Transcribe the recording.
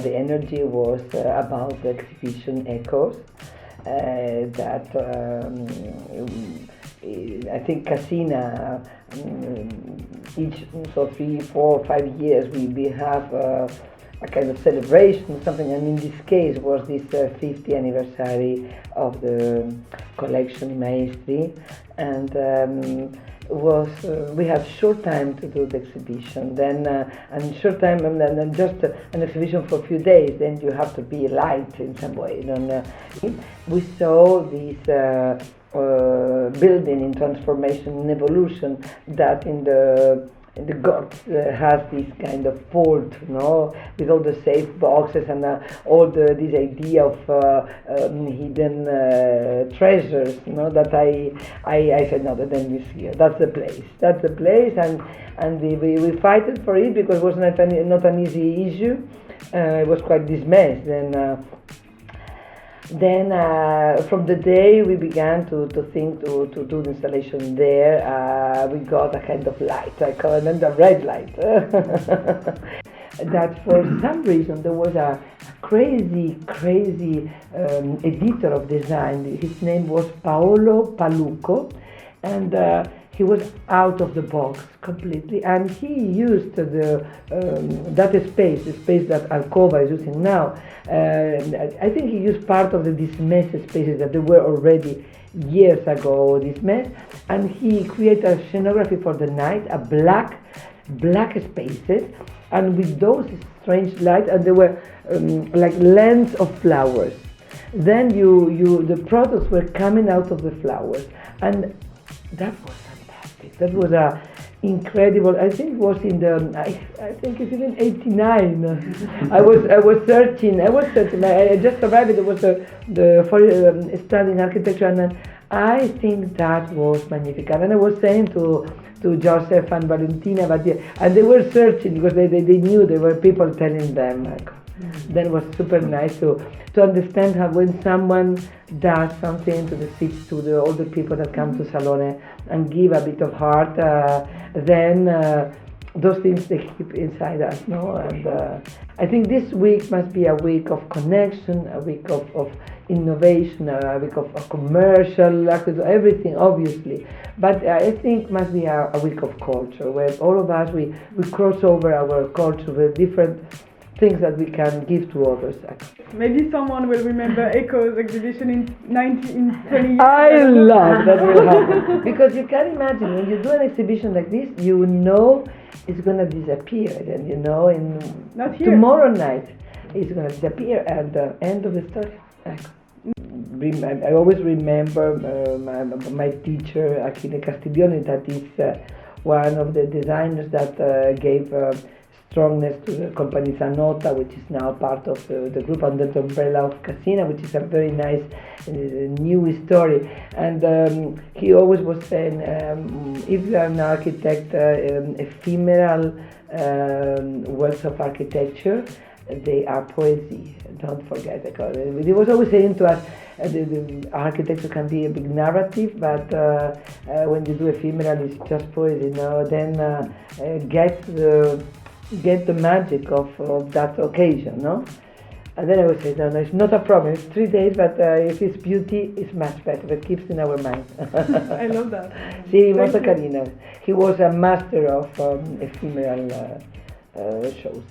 the energy was about the exhibition Echoes. That I think Casina, each 3, 4, 5 years we have a kind of celebration, something, and in this case was this 50th anniversary of the collection Maestri, and we have short time to do the exhibition, then and short time, and then just an exhibition for a few days, then you have to be light in some way. We saw this building in transformation and evolution that in the gods has this kind of vault, with all the safe boxes and all this idea of hidden treasures, that I said, no, then this here, that's the place, and we fighted for it because it was not an easy issue. It was quite dismissed. Then from the day we began to think to do the installation there, we got a kind of light, I call it the red light. That for some reason there was a crazy editor of design. His name was Paolo Paluco, and he was out of the box completely, and he used that space, the space that Alcova is using now. I think he used part of the dismissed spaces that they were already years ago dismissed, and he created a scenography for the night, a black spaces, and with those strange lights, and there were like lens of flowers. Then the products were coming out of the flowers, and that was fantastic. That was incredible. I think it was in I think it's even 89. I was searching. I just arrived. It was for studying architecture, and I think that was magnificent. And I was saying to Joseph and Valentina, and they were searching because they knew there were people telling them. Then it was super nice to understand how when someone does something to the city, to all the people that come to Salone and give a bit of heart, then those things they keep inside us, And I think this week must be a week of connection, a week of innovation, a week of commercial, everything, obviously. But I think must be a week of culture, where all of us, we cross over our culture with different things that we can give to others. Maybe someone will remember Echo's exhibition in 20 years. I love that will happen. Because you can imagine, when you do an exhibition like this, you know it's going to disappear. And Not here. Tomorrow night, it's going to disappear at the end of the story. I always remember my teacher, Achille Castiglione, that is one of the designers that gave strongness to the company Zanota, which is now part of the group under the umbrella of Casina, which is a very nice new story. And he always was saying, if you are an architect, ephemeral works of architecture, they are poesy. Don't forget. He was always saying to us, the architecture can be a big narrative, but when you do ephemeral, it's just poesy. Then get the magic of that occasion, And then I would say, no, it's not a problem. It's 3 days, but if it's beauty, it's much better. It keeps in our mind. I love that. Sì, molto carino. He was a master of ephemeral shows.